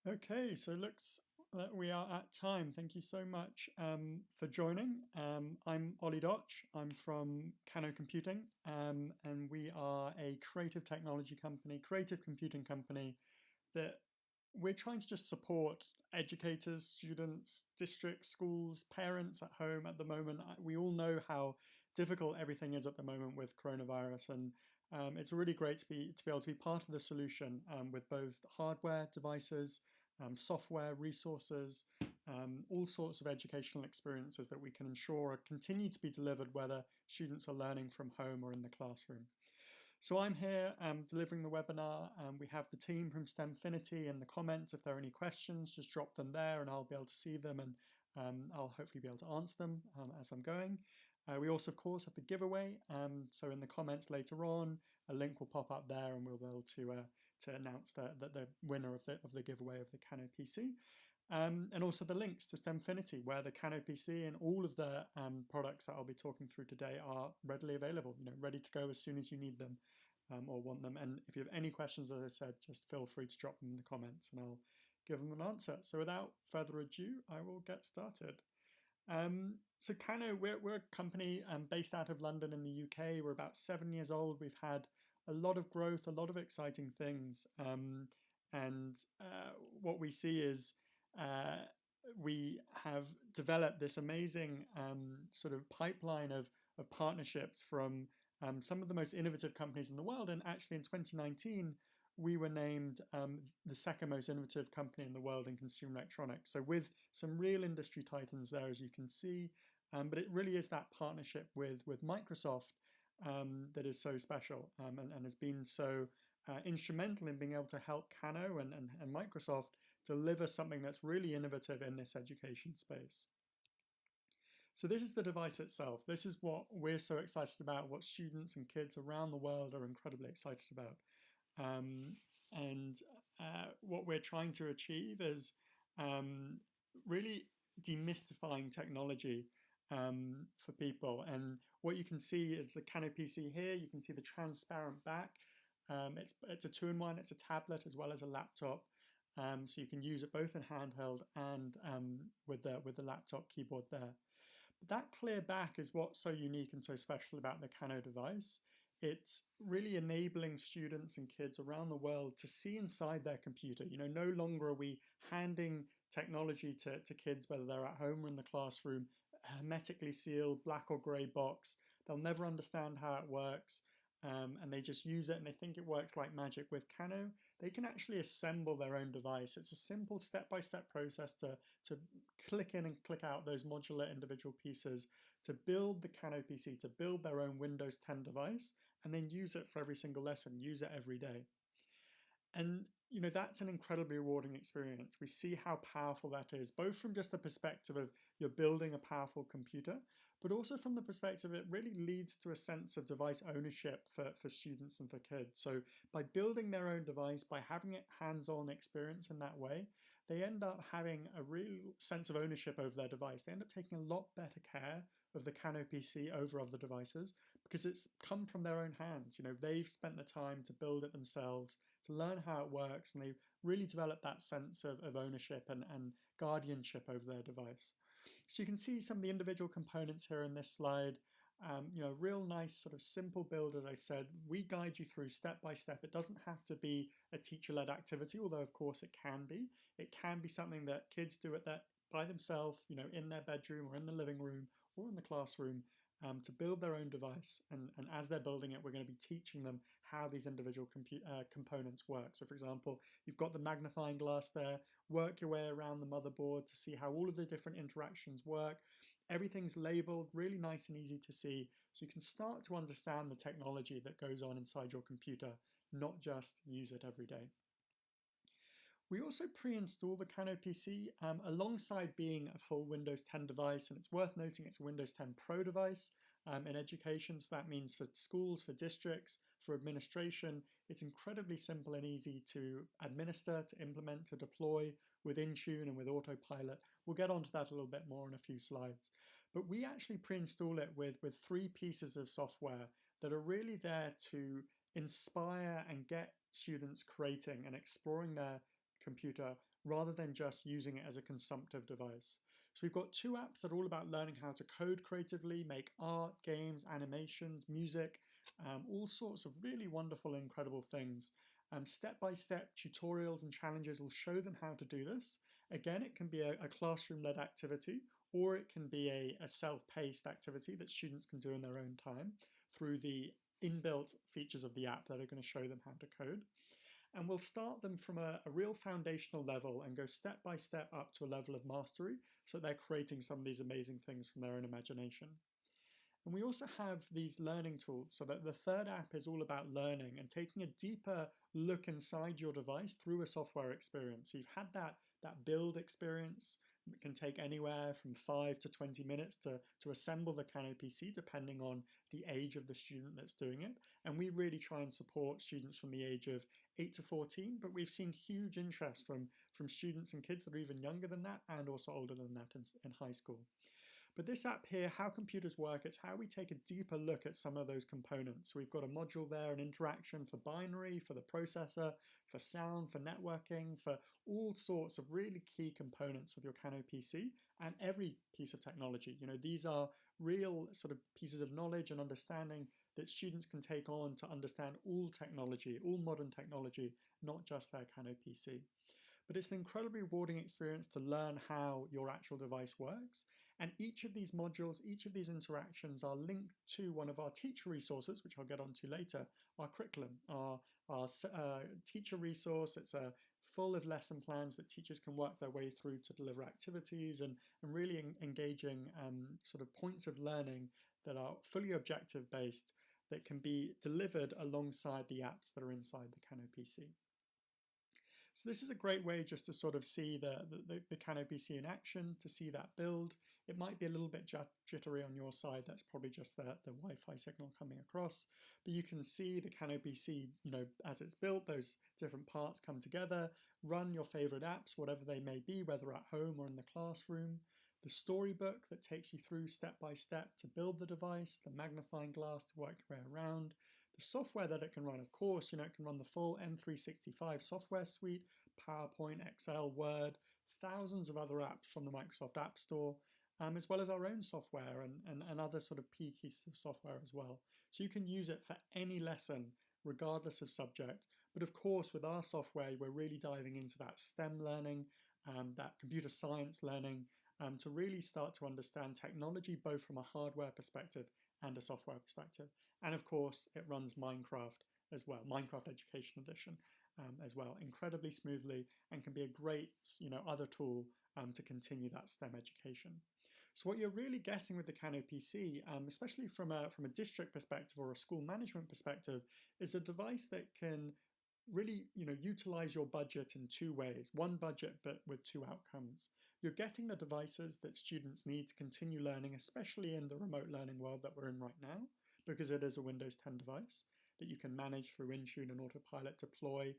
Okay, so looks that we are at time. Thank you so much for joining. I'm Ollie Dotch. I'm from Kano Computing, and we are a creative technology company, creative computing company that we're trying to just support educators, students, districts, schools, parents at home at the moment. We all know how difficult everything is at the moment with coronavirus, and it's really great to be able to be part of the solution with both hardware devices, software resources, all sorts of educational experiences that we can ensure continue to be delivered whether students are learning from home or in the classroom. So I'm here delivering the webinar. We have the team from STEMfinity in the comments. If there are any questions, just drop them there and I'll be able to see them, and I'll hopefully be able to answer them as I'm going. We also, of course, have the giveaway. So in the comments later on, a link will pop up there and we'll be able to announce the winner of the giveaway of the Canon PC. And also the links to STEMfinity, where the Kano PC and all of the products that I'll be talking through today are readily available, ready to go as soon as you need them or want them. And if you have any questions, as I said, just feel free to drop them in the comments and I'll give them an answer. So without further ado, I will get started. So Kano, we're a company based out of London in the UK. We're about 7 years old. We've had a lot of growth, a lot of exciting things. And what we see is uh, we have developed this amazing sort of pipeline of partnerships from some of the most innovative companies in the world. And actually, in 2019, we were named the second most innovative company in the world in consumer electronics. So, with some real industry titans there, as you can see. But it really is that partnership with Microsoft that is so special and has been so instrumental in being able to help Kano and Microsoft deliver something that's really innovative in this education space. So this is the device itself. This is what we're so excited about, what students and kids around the world are incredibly excited about. Um, and what we're trying to achieve is really demystifying technology for people. And what you can see is the Canon PC here. You can see the transparent back. It's a two-in-one. It's a tablet as well as a laptop. So you can use it both in handheld and with the laptop keyboard there. But that clear back is what's so unique and so special about the Kano device. It's really enabling students and kids around the world to see inside their computer. No longer are we handing technology to kids, whether they're at home or in the classroom, hermetically sealed, black or grey box. They'll never understand how it works. And they just use it and they think it works like magic. With Kano, they can actually assemble their own device. It's a simple step-by-step process to click in and click out those modular individual pieces to build the Kano PC, to build their own Windows 10 device, and then use it for every single lesson, use it every day. And that's an incredibly rewarding experience. We see how powerful that is, both from just the perspective of you're building a powerful computer, but also from the perspective it really leads to a sense of device ownership for students and for kids. So by building their own device, by having it hands-on experience in that way, they end up having a real sense of ownership over their device. They end up taking a lot better care of the Kano PC over other devices because it's come from their own hands. They've spent the time to build it themselves, to learn how it works, and they've really developed that sense of ownership and guardianship over their device. So you can see some of the individual components here in this slide. Real nice sort of simple build, as I said. We guide you through step by step. It doesn't have to be a teacher-led activity, although of course it can be. It can be something that kids do by themselves, in their bedroom or in the living room or in the classroom, to build their own device. And as they're building it, we're going to be teaching them how these individual components work. So for example, you've got the magnifying glass there. Work your way around the motherboard to see how all of the different interactions work. Everything's labeled, really nice and easy to see, so you can start to understand the technology that goes on inside your computer, not just use it every day. We also pre-install the Kano PC alongside being a full Windows 10 device, and it's worth noting it's a Windows 10 Pro device in education, so that means for schools, for districts, for administration, it's incredibly simple and easy to administer, to implement, to deploy with Intune and with Autopilot. We'll get onto that a little bit more in a few slides. But we actually pre-install it with 3 pieces of software that are really there to inspire and get students creating and exploring their computer rather than just using it as a consumptive device. So we've got 2 apps that are all about learning how to code creatively, make art, games, animations, music, all sorts of really wonderful, incredible things. Step-by-step tutorials and challenges will show them how to do this. Again, it can be a classroom-led activity, or it can be a self-paced activity that students can do in their own time through the inbuilt features of the app that are going to show them how to code. And we'll start them from a real foundational level and go step by step up to a level of mastery so they're creating some of these amazing things from their own imagination. And we also have these learning tools, so that the third app is all about learning and taking a deeper look inside your device through a software experience. So you've had that build experience. It can take anywhere from 5 to 20 minutes to assemble the Kano PC, depending on the age of the student that's doing it. And we really try and support students from the age of 8 to 14, but we've seen huge interest from students and kids that are even younger than that and also older than that in high school. But this app here, How Computers Work, it's how we take a deeper look at some of those components. So we've got a module there, an interaction for binary, for the processor, for sound, for networking, for all sorts of really key components of your Kano PC and every piece of technology. These are real sort of pieces of knowledge and understanding that students can take on to understand all technology, all modern technology, not just their Kano PC. But it's an incredibly rewarding experience to learn how your actual device works. And each of these modules, each of these interactions are linked to one of our teacher resources, which I'll get onto later, our curriculum, our teacher resource. It's full of lesson plans that teachers can work their way through to deliver activities and really engaging sort of points of learning that are fully objective based that can be delivered alongside the apps that are inside the Kano PC. So this is a great way just to sort of see the Kano PC in action, to see that build. It might be a little bit jittery on your side. That's probably just the Wi-Fi signal coming across. But you can see the Kano PC, as it's built, those different parts come together, run your favorite apps, whatever they may be, whether at home or in the classroom. The storybook that takes you through step by step to build the device, the magnifying glass to work your way around, the software that it can run, of course, it can run the full M365 software suite, PowerPoint, Excel, Word, thousands of other apps from the Microsoft App Store, as well as our own software and other sort of pieces of software as well. So you can use it for any lesson, regardless of subject. But of course, with our software, we're really diving into that STEM learning, that computer science learning, to really start to understand technology, both from a hardware perspective and a software perspective. And of course, it runs Minecraft as well, Minecraft Education Edition as well, incredibly smoothly, and can be a great other tool to continue that STEM education. So what you're really getting with the Kano PC, especially from a district perspective or a school management perspective, is a device that can really utilize your budget in 2 ways. One budget, but with 2 outcomes. You're getting the devices that students need to continue learning, especially in the remote learning world that we're in right now, because it is a Windows 10 device that you can manage through Intune and Autopilot, deploy,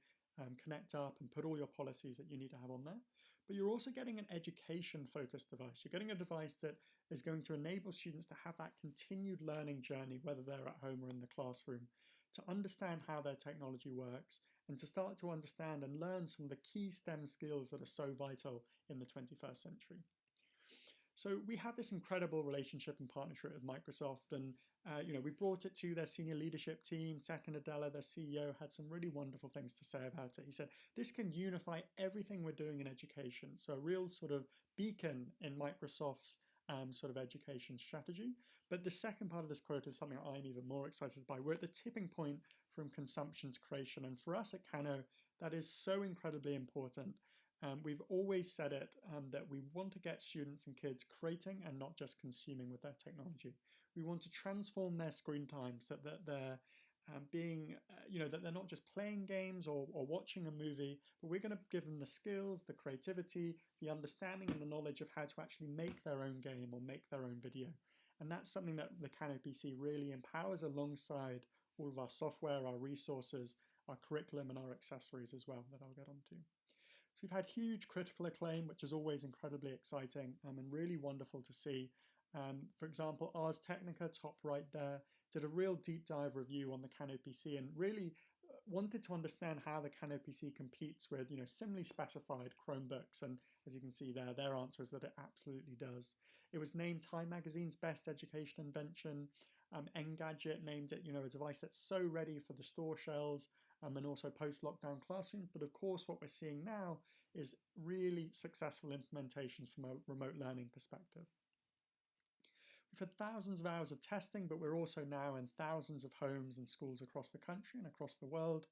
connect up, and put all your policies that you need to have on there. But you're also getting an education-focused device. You're getting a device that is going to enable students to have that continued learning journey, whether they're at home or in the classroom, to understand how their technology works and to start to understand and learn some of the key STEM skills that are so vital in the 21st century. So we have this incredible relationship and partnership with Microsoft, and we brought it to their senior leadership team. Satya Nadella, their CEO, had some really wonderful things to say about it. He said, this can unify everything we're doing in education. So a real sort of beacon in Microsoft's sort of education strategy. But the second part of this quote is something I'm even more excited by. We're at the tipping point from consumption to creation. And for us at Kano, that is so incredibly important. We've always said it, that we want to get students and kids creating and not just consuming with their technology. We want to transform their screen time so that they're that they're not just playing games or watching a movie, but we're going to give them the skills, the creativity, the understanding and the knowledge of how to actually make their own game or make their own video. And that's something that the Kano PC really empowers alongside all of our software, our resources, our curriculum and our accessories as well that I'll get onto. So we've had huge critical acclaim, which is always incredibly exciting and really wonderful to see. For example, Ars Technica, top right there, did a real deep dive review on the Kano PC and really wanted to understand how the Kano PC competes with, similarly specified Chromebooks, and as you can see there, their answer is that it absolutely does. It was named Time Magazine's best education invention. Engadget named it, a device that's so ready for the store shelves and also post-lockdown classrooms. But of course, what we're seeing now is really successful implementations from a remote learning perspective. We've had thousands of hours of testing, but we're also now in thousands of homes and schools across the country and across the world.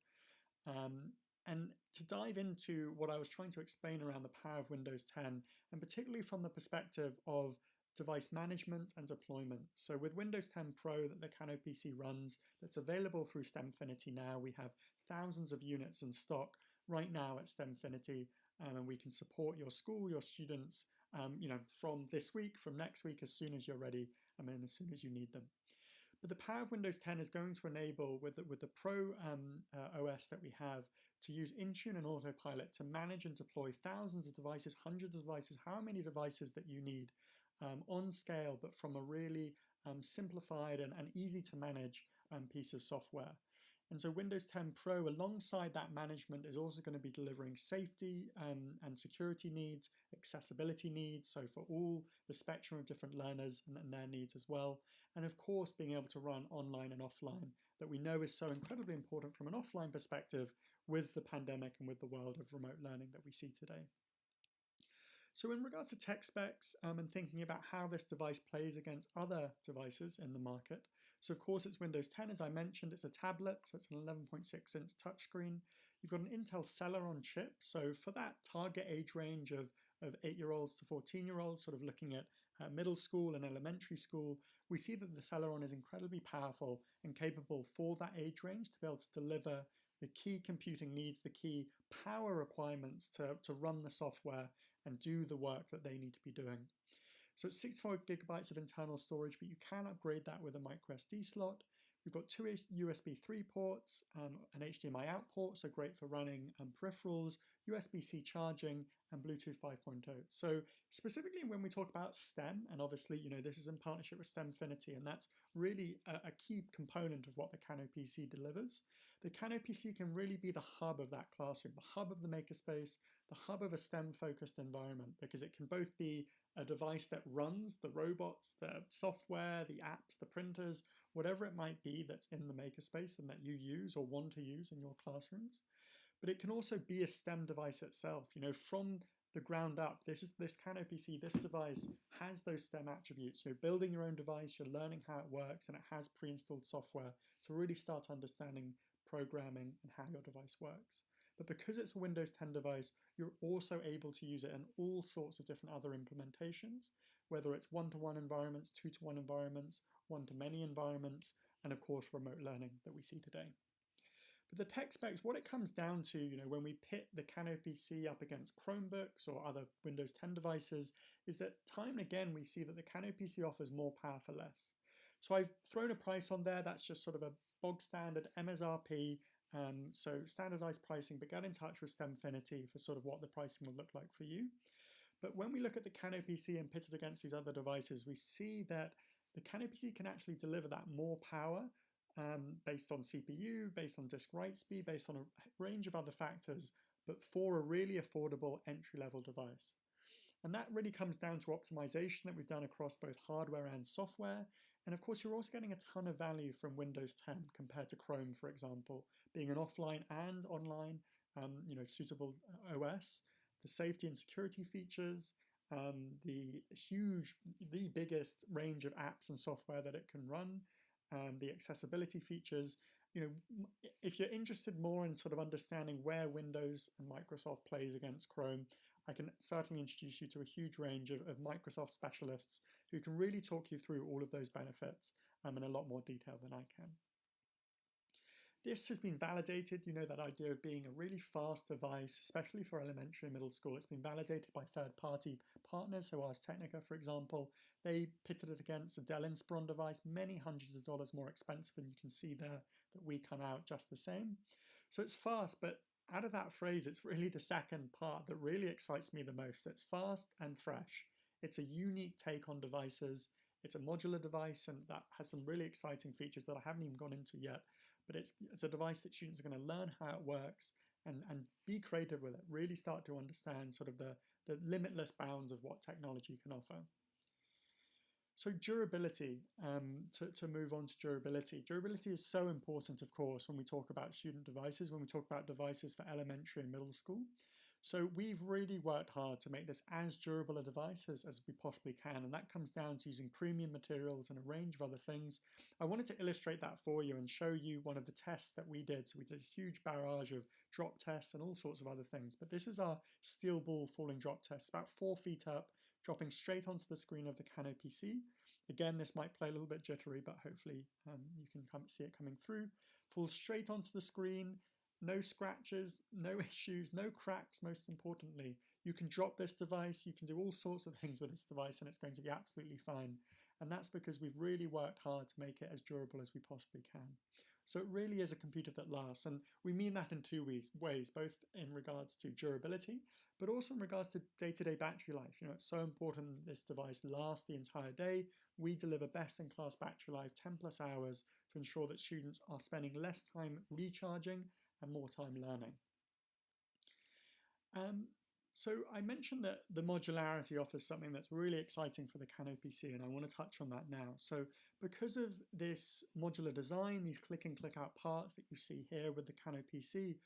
And to dive into what I was trying to explain around the power of Windows 10, and particularly from the perspective of device management and deployment. So with Windows 10 Pro that the Kano PC runs, that's available through STEMfinity now, we have thousands of units in stock right now at STEMfinity, and we can support your school, your students, from this week, from next week, as soon as you're ready, and as soon as you need them. But the power of Windows 10 is going to enable, with the Pro OS that we have, to use Intune and Autopilot to manage and deploy thousands of devices, hundreds of devices, how many devices that you need on scale, but from a really simplified and easy to manage piece of software. And so Windows 10 Pro, alongside that management, is also going to be delivering safety and security needs, accessibility needs, so for all the spectrum of different learners and their needs as well. And of course, being able to run online and offline, that we know is so incredibly important from an offline perspective with the pandemic and with the world of remote learning that we see today. So in regards to tech specs and thinking about how this device plays against other devices in the market, so of course it's Windows 10, as I mentioned, it's a tablet, so it's an 11.6-inch touchscreen. You've got an Intel Celeron chip, so for that target age range of 8-year-olds to 14-year-olds, sort of looking at middle school and elementary school, we see that the Celeron is incredibly powerful and capable for that age range to be able to deliver the key computing needs, the key power requirements to run the software and do the work that they need to be doing. So it's 64 gigabytes of internal storage, but you can upgrade that with a micro SD slot. We've got two USB 3 ports, an HDMI out port, so great for running peripherals, USB-C charging, and Bluetooth 5.0. So specifically when we talk about STEM, and obviously, this is in partnership with STEMfinity, and that's really a key component of what the Kano PC delivers. The Kano PC can really be the hub of that classroom, the hub of the makerspace, the hub of a STEM-focused environment, because it can both be a device that runs the robots, the software, the apps, the printers, whatever it might be that's in the makerspace and that you use or want to use in your classrooms. But it can also be a STEM device itself. From the ground up, this Kano PC, this device has those STEM attributes. You're building your own device, you're learning how it works, and it has pre-installed software to really start understanding programming and how your device works. But because it's a Windows 10 device, you're also able to use it in all sorts of different other implementations, whether it's one-to-one environments, two-to-one environments, one-to-many environments, and of course remote learning that we see today. But the tech specs, what it comes down to, when we pit the Kano PC up against Chromebooks or other Windows 10 devices, is that time and again we see that the Kano PC offers more power for less. So I've thrown a price on there, that's just sort of a bog standard MSRP, so standardized pricing, but get in touch with STEMfinity for sort of what the pricing will look like for you. But when we look at the Kano PC and pit it against these other devices, we see that the Kano PC can actually deliver that more power based on CPU, based on disk write speed, based on a range of other factors, but for a really affordable entry-level device. And that really comes down to optimization that we've done across both hardware and software. And of course, you're also getting a ton of value from Windows 10 compared to Chrome, for example, being an offline and online, suitable OS, the safety and security features, the biggest range of apps and software that it can run, the accessibility features. If you're interested more in sort of understanding where Windows and Microsoft plays against Chrome, I can certainly introduce you to a huge range of Microsoft specialists who can really talk you through all of those benefits in a lot more detail than I can. This has been validated, that idea of being a really fast device, especially for elementary and middle school. It's been validated by third-party partners, so as Technica, for example. They pitted it against a Dell Inspiron device, many hundreds of dollars more expensive, and you can see there that we come out just the same. So it's fast, but out of that phrase, it's really the second part that really excites me the most. It's fast and fresh. It's a unique take on devices. It's a modular device, and that has some really exciting features that I haven't even gone into yet. but it's a device that students are going to learn how it works and be creative with it, really start to understand sort of the limitless bounds of what technology can offer. So durability, to move on to durability. Durability is so important, of course, when we talk about student devices, when we talk about devices for elementary and middle school. So we've really worked hard to make this as durable a device as we possibly can, and that comes down to using premium materials and a range of other things. I wanted to illustrate that for you and show you one of the tests that we did. So we did a huge barrage of drop tests and all sorts of other things, but this is our steel ball falling drop test, about 4 feet up, dropping straight onto the screen of the Kano PC. Again, this might play a little bit jittery, but hopefully you can see it coming through. Falls straight onto the screen. No scratches, no issues, no cracks, most importantly. You can drop this device, you can do all sorts of things with this device, and it's going to be absolutely fine. And that's because we've really worked hard to make it as durable as we possibly can. So it really is a computer that lasts, and we mean that in 2 ways, both in regards to durability, but also in regards to day-to-day battery life. You know, it's so important that this device lasts the entire day. We deliver best-in-class battery life, 10 plus hours, to ensure that students are spending less time recharging and more time learning. So I mentioned that the modularity offers something that's really exciting for the Kano PC, and I want to touch on that now. So because of this modular design, these click and click out parts that you see here with the Kano PC,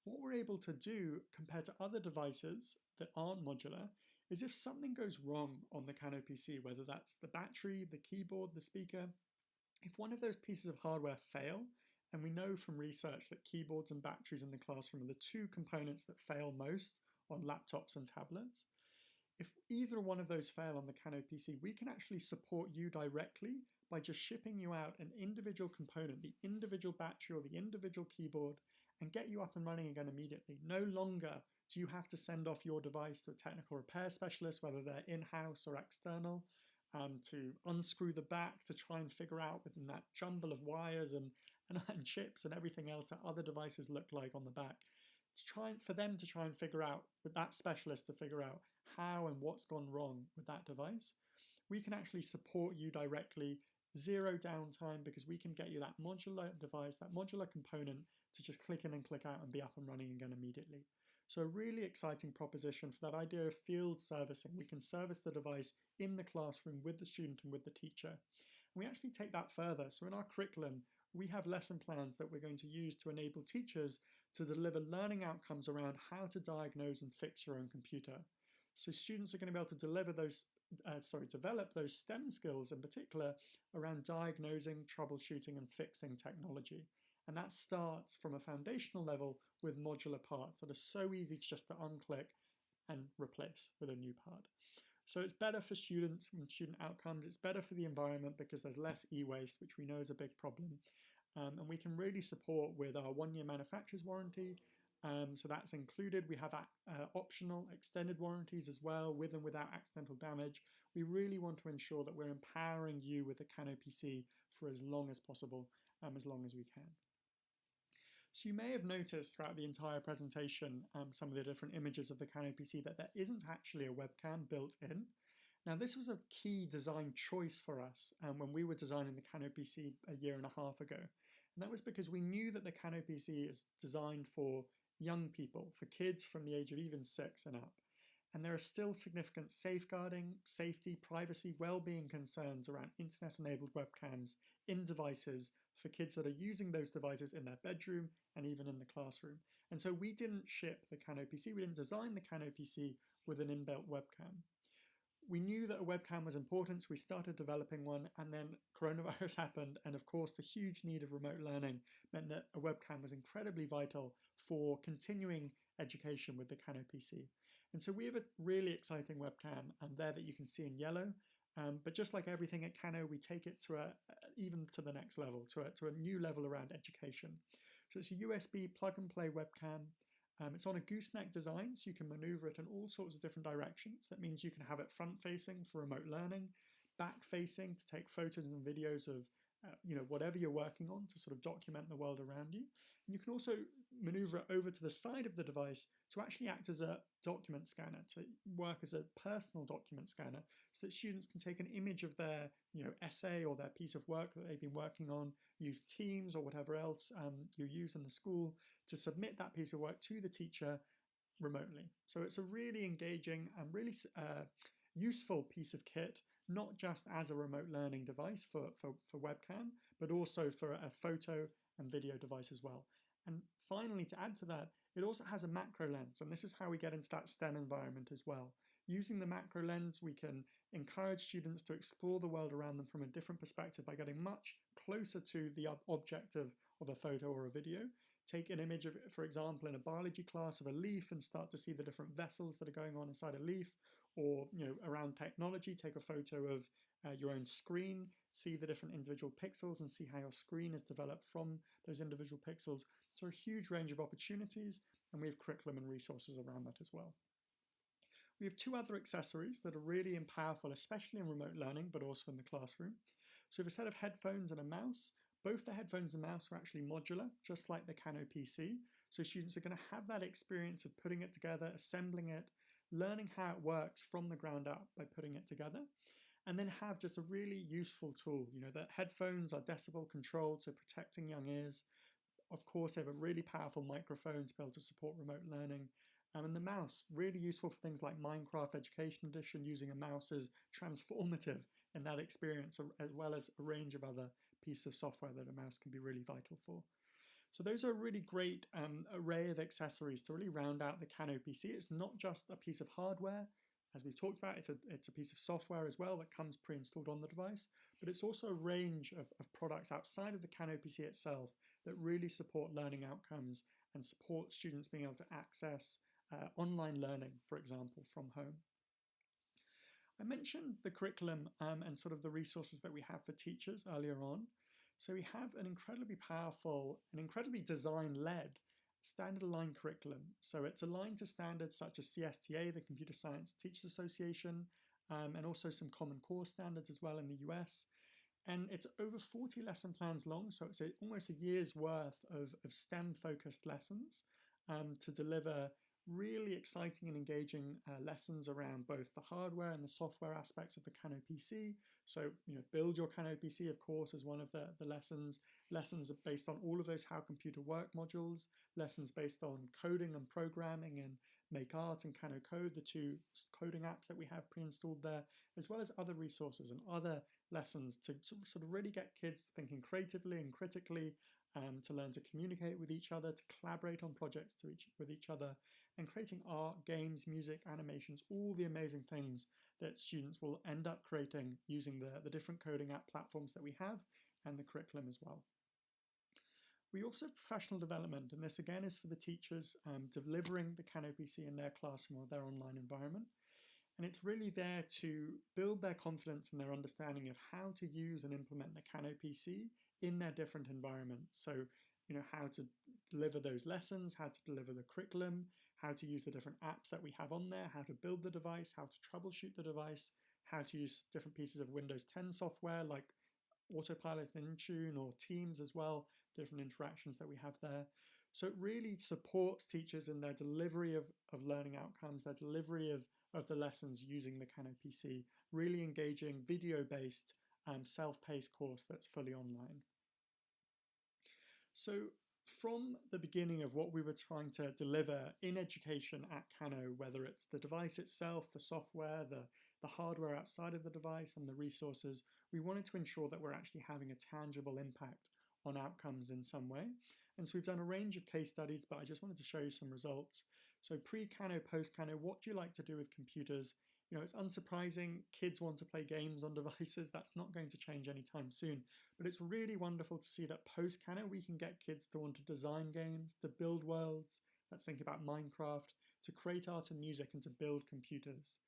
what we're able to do compared to other devices that aren't modular is if something goes wrong on the Kano PC, whether that's the battery, the keyboard, the speaker, if one of those pieces of hardware fail, and we know from research that keyboards and batteries in the classroom are the 2 components that fail most on laptops and tablets. If either one of those fail on the Kano PC, we can actually support you directly by just shipping you out an individual component, the individual battery or the individual keyboard, and get you up and running again immediately. No longer do you have to send off your device to a technical repair specialist, whether they're in-house or external, to unscrew the back to try and figure out within that jumble of wires and chips and everything else that other devices look like on the back, for them to try and figure out, with that specialist to figure out how and what's gone wrong with that device. We can actually support you directly, 0 downtime, because we can get you that modular device, that modular component to just click in and click out and be up and running again immediately. So a really exciting proposition for that idea of field servicing. We can service the device in the classroom with the student and with the teacher. And we actually take that further. So in our curriculum, we have lesson plans that we're going to use to enable teachers to deliver learning outcomes around how to diagnose and fix your own computer. So students are going to be able to develop those STEM skills in particular around diagnosing, troubleshooting, and fixing technology. And that starts from a foundational level with modular parts that are so easy just to unclick and replace with a new part. So it's better for students and student outcomes. It's better for the environment because there's less e-waste, which we know is a big problem. And we can really support with our 1-year manufacturer's warranty. So that's included. We have optional extended warranties as well, with and without accidental damage. We really want to ensure that we're empowering you with the Kano PC for as long as possible, as long as we can. So you may have noticed throughout the entire presentation some of the different images of the Kano PC that there isn't actually a webcam built in. Now this was a key design choice for us when we were designing the Kano PC a 1.5 years ago. And that was because we knew that the Kano PC is designed for young people, for kids from the age of even 6 and up. And there are still significant safeguarding, safety, privacy, well-being concerns around internet-enabled webcams in devices for kids that are using those devices in their bedroom and even in the classroom. And so we didn't ship the Kano PC, we didn't design the Kano PC with an inbuilt webcam. We knew that a webcam was important, so we started developing one, and then coronavirus happened, and of course the huge need of remote learning meant that a webcam was incredibly vital for continuing education with the Kano PC. And so we have a really exciting webcam there that you can see in yellow, but just like everything at Kano, we take it to even to the next level, to a new level around education. So it's a USB plug-and-play webcam. It's on a gooseneck design, so you can maneuver it in all sorts of different directions. That means you can have it front-facing for remote learning, back-facing to take photos and videos of whatever you're working on to sort of document the world around you. And you can also maneuver it over to the side of the device to actually act as a document scanner, to work as a personal document scanner, so that students can take an image of their essay or their piece of work that they've been working on, use Teams or whatever else you use in the school to submit that piece of work to the teacher remotely. So it's a really engaging and really useful piece of kit, not just as a remote learning device for webcam, but also for a photo and video device as well. And finally, to add to that, it also has a macro lens, and this is how we get into that STEM environment as well. Using the macro lens, we can encourage students to explore the world around them from a different perspective by getting much closer to the object of a photo or a video. Take an image of, for example, in a biology class of a leaf and start to see the different vessels that are going on inside a leaf, or around technology, take a photo of your own screen, see the different individual pixels and see how your screen is developed from those individual pixels. So a huge range of opportunities, and we have curriculum and resources around that as well. We have two other accessories that are really powerful, especially in remote learning, but also in the classroom. So we have a set of headphones and a mouse. Both the headphones and mouse are actually modular, just like the Kano PC. So students are going to have that experience of putting it together, assembling it, learning how it works from the ground up by putting it together, and then have just a really useful tool. The headphones are decibel controlled, so protecting young ears. Of course, they have a really powerful microphone to be able to support remote learning. And the mouse, really useful for things like Minecraft Education Edition. Using a mouse is transformative in that experience, as well as a range of other pieces of software that a mouse can be really vital for. So those are a really great array of accessories to really round out the Kano PC. It's not just a piece of hardware. As we've talked about, it's a piece of software as well that comes pre-installed on the device, but it's also a range of products outside of the Kano PC itself that really support learning outcomes and support students being able to access online learning, for example, from home. I mentioned the curriculum and sort of the resources that we have for teachers earlier on. So we have an incredibly powerful and incredibly design-led standard aligned curriculum. So it's aligned to standards such as CSTA, the Computer Science Teachers Association, and also some Common Core standards as well in the US. And it's over 40 lesson plans long, so it's almost a year's worth of STEM-focused lessons to deliver really exciting and engaging lessons around both the hardware and the software aspects of the Kano PC. So, build your Kano PC, of course, is one of the lessons. Lessons are based on all of those How Computer Work modules, lessons based on coding and programming and Make Art and Kano Code, the two coding apps that we have pre-installed there, as well as other resources and other lessons to sort of really get kids thinking creatively and critically, to learn to communicate with each other, to collaborate on projects with each other, and creating art, games, music, animations, all the amazing things that students will end up creating using the different coding app platforms that we have and the curriculum as well. We also have professional development, and this again is for the teachers delivering the Kano PC in their classroom or their online environment. And it's really there to build their confidence and their understanding of how to use and implement the Kano PC in their different environments. So, how to deliver those lessons, how to deliver the curriculum, how to use the different apps that we have on there, how to build the device, how to troubleshoot the device, how to use different pieces of Windows 10 software like Autopilot, Intune, or Teams as well, different interactions that we have there. So it really supports teachers in their delivery of learning outcomes, their delivery of the lessons using the Kano PC, really engaging video-based self-paced course that's fully online. So from the beginning of what we were trying to deliver in education at Kano, whether it's the device itself, the software, the hardware outside of the device, and the resources, we wanted to ensure that we're actually having a tangible impact on outcomes in some way. And so we've done a range of case studies, but I just wanted to show you some results. So pre-Kano, post-Kano, what do you like to do with computers? It's unsurprising, kids want to play games on devices. That's not going to change anytime soon. But it's really wonderful to see that post-Kano, we can get kids to want to design games, to build worlds. Let's think about Minecraft, to create art and music, and to build computers.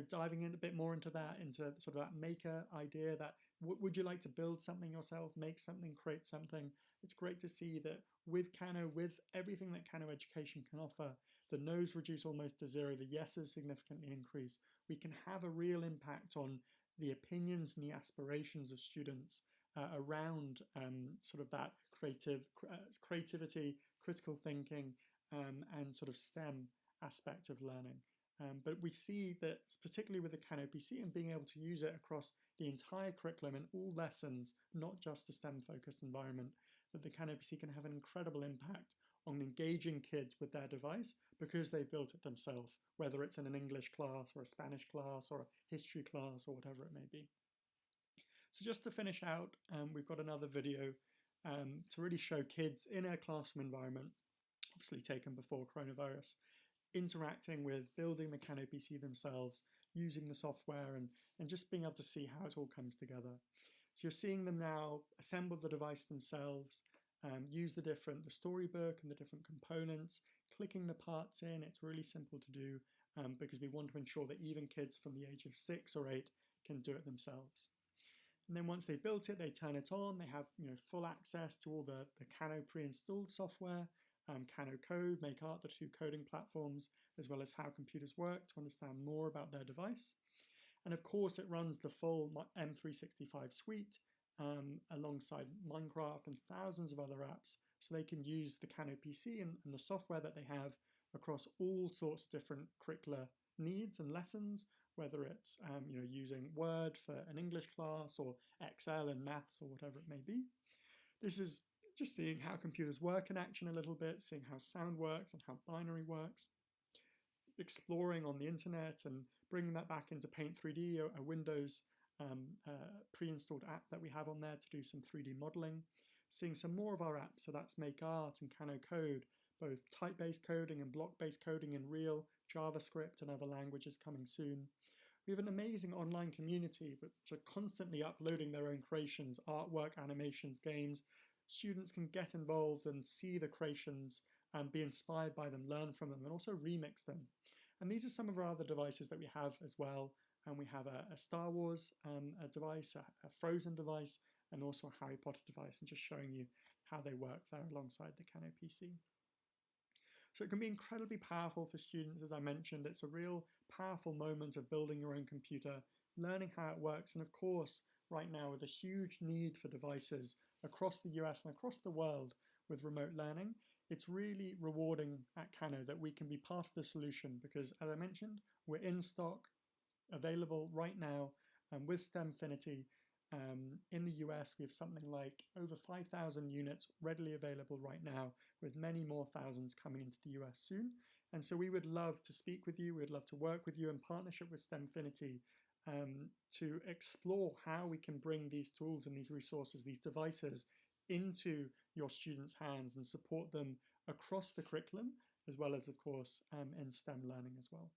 Diving in a bit more into sort of that maker idea, that would you like to build something yourself, make something, create something? It's great to see that with Kano, with everything that Kano Education can offer, the no's reduce almost to zero, the yeses significantly increase. We can have a real impact on the opinions and the aspirations of students around sort of that creativity, critical thinking, and sort of STEM aspect of learning. But we see that, particularly with the Kano PC and being able to use it across the entire curriculum in all lessons, not just a STEM-focused environment, that the Kano PC can have an incredible impact on engaging kids with their device because they've built it themselves, whether it's in an English class or a Spanish class or a history class or whatever it may be. So just to finish out, we've got another video to really show kids in a classroom environment, obviously taken before coronavirus, interacting with building the Kano PC themselves, using the software, and just being able to see how it all comes together. So you're seeing them now assemble the device themselves, use the storybook and the different components, clicking the parts in. It's really simple to do because we want to ensure that even kids from the age of 6 or 8 can do it themselves. And then once they've built it, they turn it on. They have full access to all the Kano pre-installed software, Kano Code, Make Art, the 2 coding platforms, as well as how computers work to understand more about their device. And of course, it runs the full M365 suite alongside Minecraft and thousands of other apps, so they can use the Kano PC and the software that they have across all sorts of different curricular needs and lessons, whether it's using Word for an English class or Excel in maths or whatever it may be. This is just seeing how computers work in action a little bit, seeing how sound works and how binary works, exploring on the internet and bringing that back into Paint 3D, a Windows pre-installed app that we have on there to do some 3D modeling, seeing some more of our apps, so that's Make Art and Kano Code, both type-based coding and block-based coding in real, JavaScript and other languages coming soon. We have an amazing online community which are constantly uploading their own creations, artwork, animations, games. Students can get involved and see the creations and be inspired by them, learn from them, and also remix them. And these are some of our other devices that we have as well. And we have a Star Wars a device, a Frozen device, and also a Harry Potter device, and just showing you how they work there alongside the Kano PC. So it can be incredibly powerful for students, as I mentioned. It's a real powerful moment of building your own computer, learning how it works, and of course, right now with a huge need for devices across the US and across the world with remote learning, it's really rewarding at Kano that we can be part of the solution because, as I mentioned, we're in stock, available right now with STEMfinity. In the US, we have something like over 5,000 units readily available right now, with many more thousands coming into the US soon. And so we would love to speak with you. We'd love to work with you in partnership with STEMfinity to explore how we can bring these tools and these resources, these devices, into your students' hands and support them across the curriculum, as well as, of course, in STEM learning as well.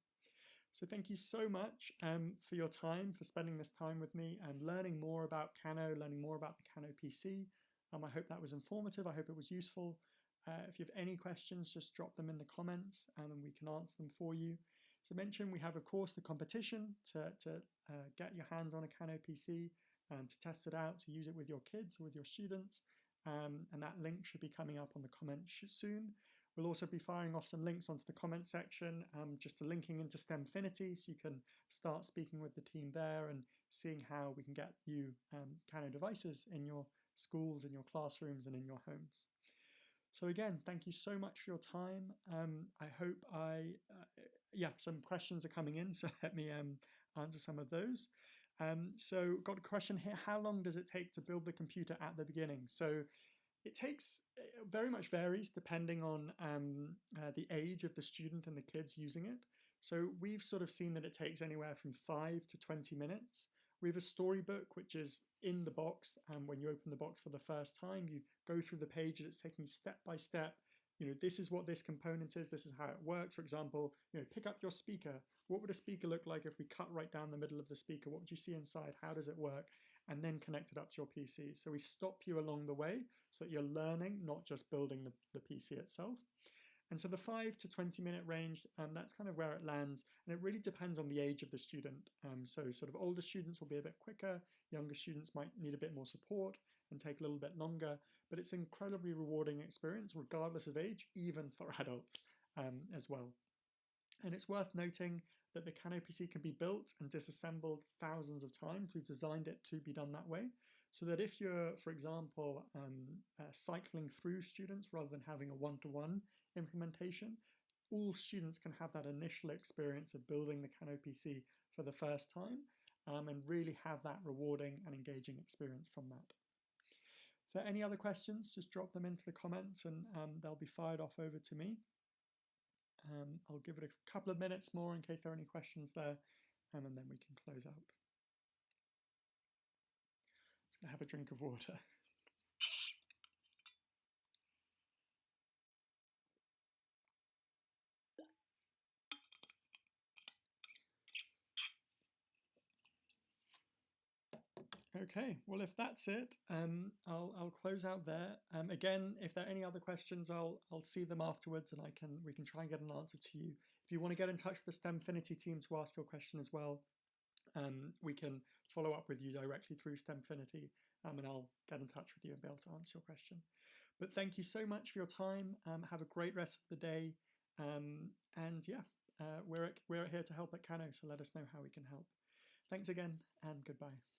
So thank you so much for your time, for spending this time with me and learning more about Kano, learning more about the Kano PC. I hope that was informative. I hope it was useful. If you have any questions, just drop them in the comments and we can answer them for you. As I mentioned, we have, of course, the competition to get your hands on a Kano PC and to test it out, to use it with your kids or with your students. And that link should be coming up on the comments soon. We'll also be firing off some links onto the comment section, just linking into STEMfinity, so you can start speaking with the team there and seeing how we can get you Kano devices in your schools, in your classrooms, and in your homes. So again, thank you so much for your time. I hope some questions are coming in, so let me answer some of those. So got a question here, how long does it take to build the computer at the beginning? So it very much varies depending on the age of the student and the kids using it. So we've sort of seen that it takes anywhere from 5 to 20 minutes. We have a storybook which is in the box, and when you open the box for the first time, you go through the pages. It's taking you step by step. This is what this component is. This is how it works. For example, pick up your speaker. What would a speaker look like if we cut right down the middle of the speaker? What would you see inside? How does it work? And then connect it up to your PC. So we stop you along the way so that you're learning, not just building the PC itself. And so the 5 to 20 minute range, that's kind of where it lands. And it really depends on the age of the student. So sort of older students will be a bit quicker. Younger students might need a bit more support and take a little bit longer. But it's an incredibly rewarding experience, regardless of age, even for adults as well. And it's worth noting that the Kano PC can be built and disassembled thousands of times. We've designed it to be done that way. so that if you're, for example, cycling through students rather than having a one-to-one implementation, all students can have that initial experience of building the Kano PC for the first time, and really have that rewarding and engaging experience from that. If there are any other questions, just drop them into the comments and they'll be fired off over to me. I'll give it a couple of minutes more in case there are any questions there, and then we can close out. Just gonna have a drink of water. Okay, well, if that's it, I'll close out there. Again, if there are any other questions, I'll see them afterwards, and we can try and get an answer to you. If you want to get in touch with the STEMfinity team to ask your question as well, we can follow up with you directly through STEMfinity, and I'll get in touch with you and be able to answer your question. But thank you so much for your time. Have a great rest of the day, and yeah, we're here to help at Kano, so let us know how we can help. Thanks again, and goodbye.